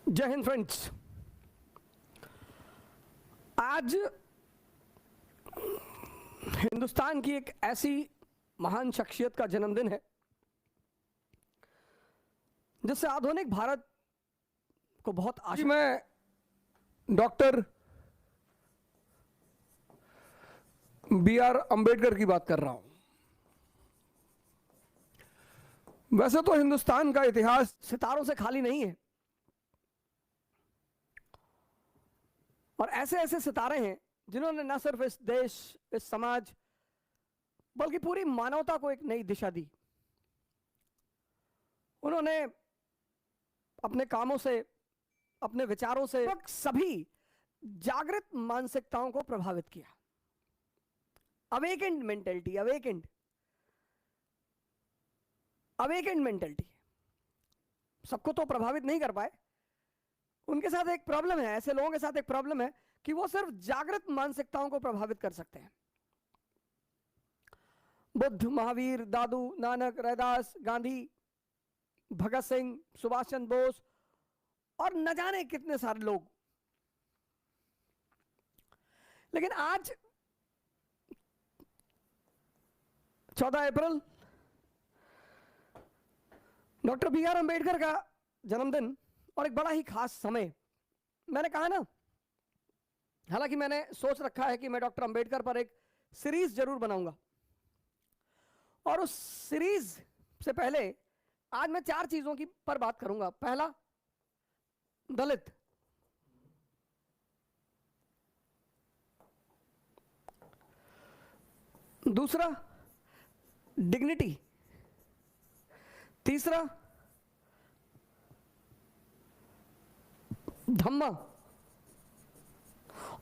जय हिंद फ्रेंड्स। आज हिंदुस्तान की एक ऐसी महान शख्सियत का जन्मदिन है जिससे आधुनिक भारत को बहुत आशीष। मैं डॉक्टर बी.आर. अंबेडकर की बात कर रहा हूं। वैसे तो हिंदुस्तान का इतिहास सितारों से खाली नहीं है और ऐसे ऐसे सितारे हैं जिन्होंने न सिर्फ इस देश, इस समाज, बल्कि पूरी मानवता को एक नई दिशा दी। उन्होंने अपने कामों से, अपने विचारों से सभी जागृत मानसिकताओं को प्रभावित किया। अवेकेंड मेंटेलिटी, अवेकेंड मेंटेलिटी सबको तो प्रभावित नहीं कर पाए। उनके साथ एक प्रॉब्लम है, ऐसे लोगों के साथ एक प्रॉब्लम है कि वो सिर्फ जागृत मानसिकताओं को प्रभावित कर सकते हैं। बुद्ध, महावीर, दादू, नानक, रैदास, गांधी, भगत सिंह, सुभाष चंद्र बोस और न जाने कितने सारे लोग। लेकिन आज 14 अप्रैल डॉक्टर बी.आर. अंबेडकर का जन्मदिन और एक बड़ा ही खास समय। मैंने कहा ना, हालांकि मैंने सोच रखा है कि मैं डॉक्टर अंबेडकर पर एक सीरीज जरूर बनाऊंगा और उस सीरीज से पहले आज मैं 4 चीजों की पर बात करूंगा। पहला, दलित। दूसरा, डिग्निटी। तीसरा, धम्मा।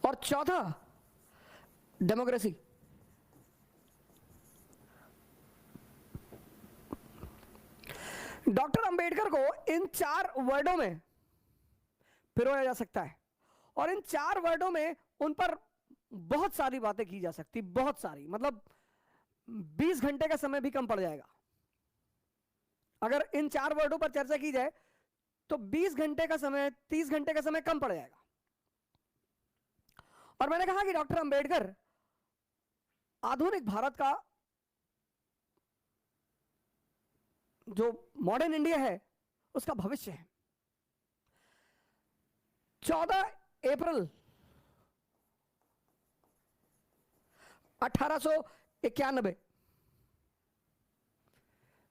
और चौथा, डेमोक्रेसी। डॉक्टर अंबेडकर को इन 4 वर्डों में पिरोया जा सकता है और इन 4 वर्डों में उन पर बहुत सारी बातें की जा सकती, बहुत सारी, मतलब 20 घंटे का समय भी कम पड़ जाएगा। अगर इन 4 वर्डों पर चर्चा की जाए तो 20 घंटे का समय, 30 घंटे का समय कम पड़ जाएगा। और मैंने कहा कि डॉक्टर अंबेडकर आधुनिक भारत का जो मॉडर्न इंडिया है उसका भविष्य है। 14 अप्रैल 1891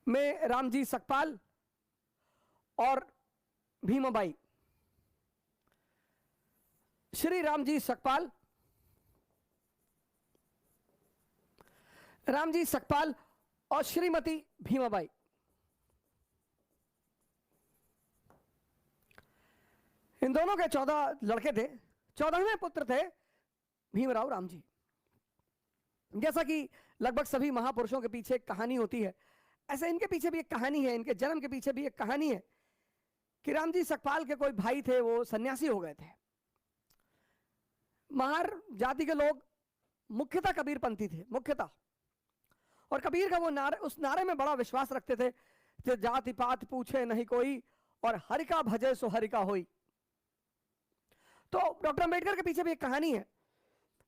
में रामजी सकपाल और भीमाबाई, श्री रामजी सकपाल, रामजी सकपाल और श्रीमती भीमाबाई, इन दोनों के 14 लड़के थे। 14वें पुत्र थे भीमराव रामजी। जैसा कि लगभग सभी महापुरुषों के पीछे एक कहानी होती है, ऐसे इनके पीछे भी एक कहानी है, इनके जन्म के पीछे भी एक कहानी है कि रामजी सकपाल के कोई भाई थे, वो सन्यासी हो गए थे। महार जाति के लोग मुख्यतः कबीरपंथी थे, मुख्यतः। और कबीर का वो नारे, उस नारे में बड़ा विश्वास रखते थे कि जाति पात पूछे नहीं कोई और हरि का भजे सो हरि का होई। तो डॉक्टर अंबेडकर के पीछे भी एक कहानी है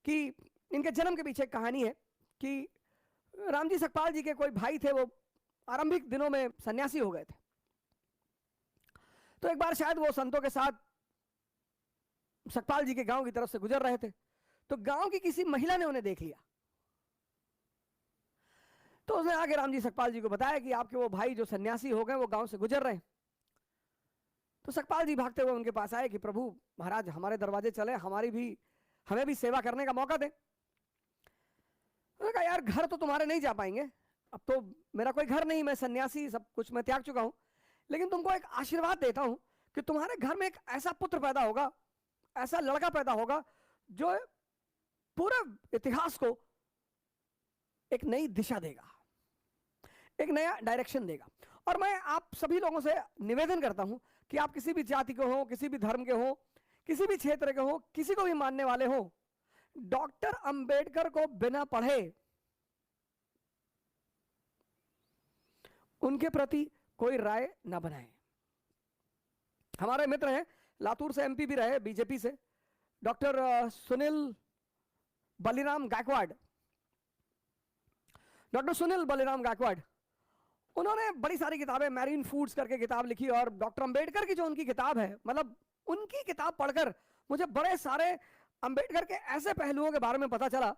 कि इनके जन्म के पीछे एक कहानी है कि रामजी सकपाल जी के कोई भाई थे, वो आरंभिक दिनों में सन्यासी हो गए थे। तो एक बार शायद वो संतों के साथ सकपाल जी के गांव की तरफ से गुजर रहे थे, तो गांव की किसी महिला ने उन्हें देख लिया। तो उसने आगे रामजी सकपाल जी को बताया कि आपके वो भाई जो सन्यासी हो गए वो गांव से गुजर रहे हैं। तो सकपाल जी भागते हुए उनके पास आए कि प्रभु महाराज, हमारे दरवाजे चले, हमें भी सेवा करने का मौका दें। उन्होंने कहा यार, घर तो तुम्हारे नहीं जा पाएंगे, अब तो मेरा कोई घर नहीं, मैं सन्यासी, सब कुछ मैं त्याग चुका हूं, लेकिन तुमको एक आशीर्वाद देता हूं कि तुम्हारे घर में एक ऐसा पुत्र पैदा होगा, ऐसा लड़का पैदा होगा जो पूरे इतिहास को एक नई दिशा देगा, एक नया डायरेक्शन देगा। और मैं आप सभी लोगों से निवेदन करता हूं कि आप किसी भी जाति के हो, किसी भी धर्म के हो, किसी भी क्षेत्र के हो, किसी को भी मानने वाले हो, डॉक्टर अंबेडकर को बिना पढ़े उनके प्रति कोई राय ना बनाएं। हमारे मित्र हैं लातूर से एमपी भी रहे बीजेपी से, डॉक्टर सुनील बलिराम गायकवाड़। डॉक्टर सुनील बलिराम गायकवाड़, उन्होंने बड़ी सारी किताबें, मैरीन फूड्स करके किताब लिखी, और डॉक्टर अंबेडकर की जो उनकी किताब है, मतलब उनकी किताब पढ़कर मुझे बड़े सारे अंबेडकर के ऐसे पहलुओं के बारे में पता चला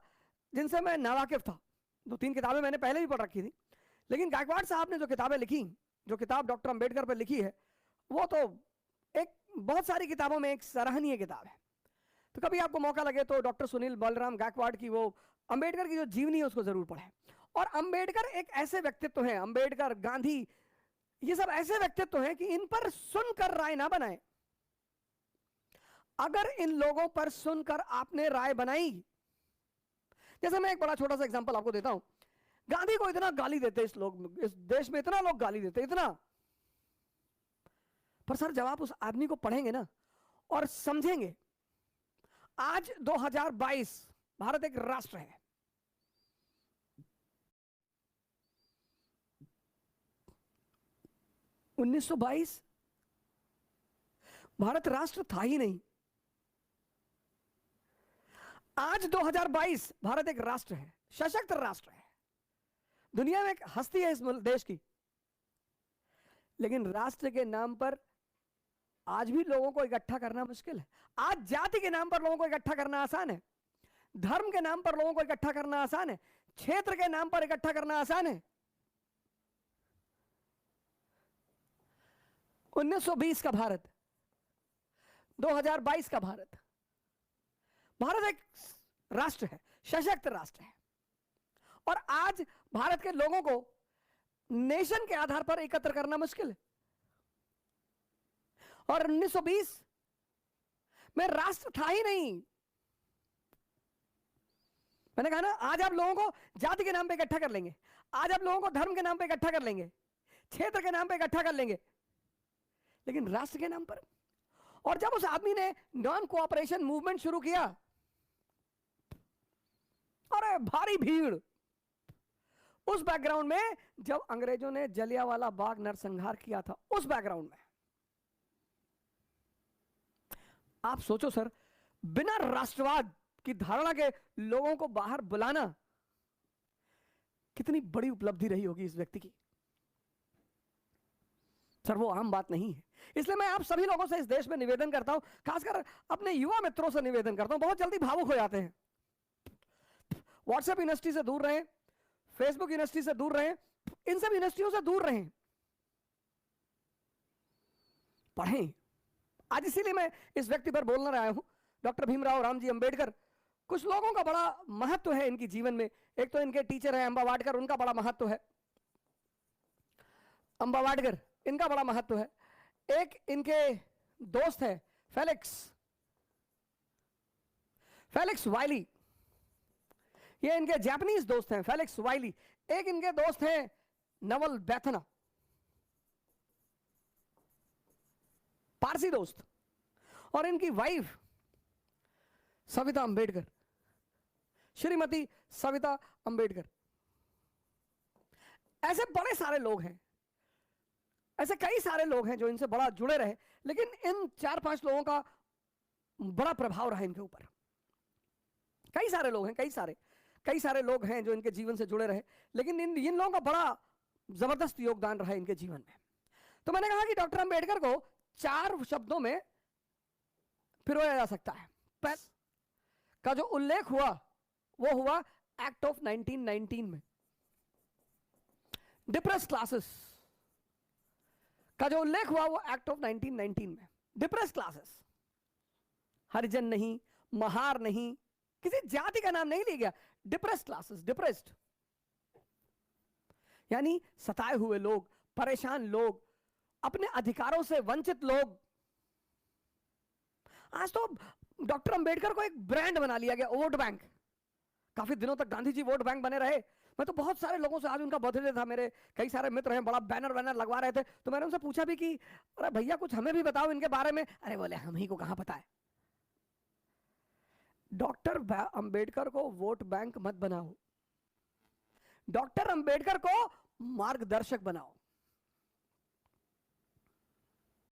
जिनसे मैं नावाकिफ था। 2-3 किताबें मैंने पहले भी पढ़ रखी थी, लेकिन गायकवाड़ साहब ने जो किताबें लिखी, जो किताब डॉक्टर अंबेडकर पर लिखी है, वो तो एक बहुत सारी किताबों में एक सराहनीय किताब है। तो कभी आपको मौका लगे तो डॉक्टर सुनील बलराम गायकवाड़ की वो अंबेडकर की जो जीवनी है उसको जरूर पढ़ें। और अंबेडकर एक ऐसे व्यक्तित्व हैं, अंबेडकर, गांधी, ये सब ऐसे व्यक्तित्व हैं कि इन पर सुनकर राय ना बनाएं। अगर इन लोगों पर सुनकर आपने राय बनाई, जैसे मैं एक बड़ा छोटा सा एग्जांपल आपको देता हूं, गांधी को इतना गाली देते इस देश में इतना लोग गाली देते, इतना, पर सर जब आप उस आदमी को पढ़ेंगे ना और समझेंगे, आज 2022 भारत एक राष्ट्र है। – 1922 भारत राष्ट्र था ही नहीं। आज 2022 भारत एक राष्ट्र है, सशक्त राष्ट्र है, दुनिया में एक हस्ती है इस देश की। लेकिन राष्ट्र के नाम पर आज भी लोगों को इकट्ठा करना मुश्किल है। आज जाति के नाम पर लोगों को इकट्ठा करना आसान है, धर्म के नाम पर लोगों को इकट्ठा करना आसान है, क्षेत्र के नाम पर इकट्ठा करना आसान है। 1920 का भारत, 2022 का भारत, भारत एक राष्ट्र है, सशक्त राष्ट्र है, और आज भारत के लोगों को नेशन के आधार पर एकत्र करना मुश्किल है। और 1920 में राष्ट्र था ही नहीं। मैंने कहा ना, आज आप लोगों को जाति के नाम पे इकट्ठा कर लेंगे, आज आप लोगों को धर्म के नाम पे इकट्ठा कर लेंगे, क्षेत्र के नाम पे इकट्ठा कर लेंगे, लेकिन राष्ट्र के नाम पर। और जब उस आदमी ने नॉन कोऑपरेशन मूवमेंट शुरू किया, अरे भारी भीड़, उस बैकग्राउंड में जब अंग्रेजों ने जलियांवाला बाग नरसंहार किया था, उस बैकग्राउंड में आप सोचो सर, बिना राष्ट्रवाद की धारणा के लोगों को बाहर बुलाना कितनी बड़ी उपलब्धि रही होगी इस व्यक्ति की। सर वो आम बात नहीं है। इसलिए मैं आप सभी लोगों से इस देश में निवेदन करता हूं, खासकर अपने युवा मित्रों से निवेदन करता हूं, बहुत जल्दी भावुक हो जाते हैं। व्हाट्सएप यूनिवर्सिटी से दूर रहें, फेसबुक यूनिवर्सिटी से दूर रहें, इन सब यूनिवर्सिटियों से दूर रहें, पढ़ें। आज इसीलिए मैं इस व्यक्ति पर बोलना रहा हूं, डॉक्टर भीमराव रामजी अंबेडकर। कुछ लोगों का बड़ा महत्व है इनकी जीवन में। एक तो इनके टीचर है अंबा वाडकर, उनका बड़ा महत्व है, अंबा वाडकर, इनका बड़ा महत्व है। एक इनके दोस्त है फेलिक्स वाइली, ये इनके जापानीज दोस्त हैं, फेलिक्स वाइली। एक इनके दोस्त हैं नवल बैथना, पारसी दोस्त, और इनकी वाइफ सविता अंबेडकर, श्रीमती सविता अंबेडकर। ऐसे बड़े सारे लोग हैं, ऐसे कई सारे लोग हैं जो इनसे बड़ा जुड़े रहे, लेकिन इन 4-5 लोगों का बड़ा प्रभाव रहा इनके ऊपर। कई सारे लोग हैं, कई सारे लोग हैं जो इनके जीवन से जुड़े रहे, लेकिन इन लोगों का बड़ा जबरदस्त योगदान रहा इनके जीवन में। तो मैंने कहा कि डॉक्टर अंबेडकर को 4 शब्दों में पिरोया जा सकता है। का जो उल्लेख हुआ वो हुआ एक्ट ऑफ 1919 में। डिप्रेस क्लासेस का जो उल्लेख हुआ वो एक्ट ऑफ 1919 में। डिप्रेस क्लासेस, हरिजन नहीं, महार नहीं, किसी जाति का नाम नहीं लिया गया, डिप्रेस क्लासेस, डिप्रेस्ड यानी सताए हुए लोग, परेशान लोग, अपने अधिकारों से वंचित लोग। आज तो डॉक्टर अंबेडकर को एक ब्रांड बना लिया गया, वोट बैंक। काफी दिनों तक गांधी जी वोट बैंक बने रहे। मैं तो बहुत सारे लोगों से, आज उनका बर्थडे था, मेरे कई सारे मित्र हैं, बड़ा बैनर लगवा रहे थे, तो मैंने उनसे पूछा भी कि अरे भैया कुछ हमें भी बताओ इनके बारे में। अरे बोले हम ही को कहां पता है। डॉक्टर अंबेडकर को वोट बैंक मत बनाओ, डॉक्टर अंबेडकर को मार्गदर्शक बनाओ।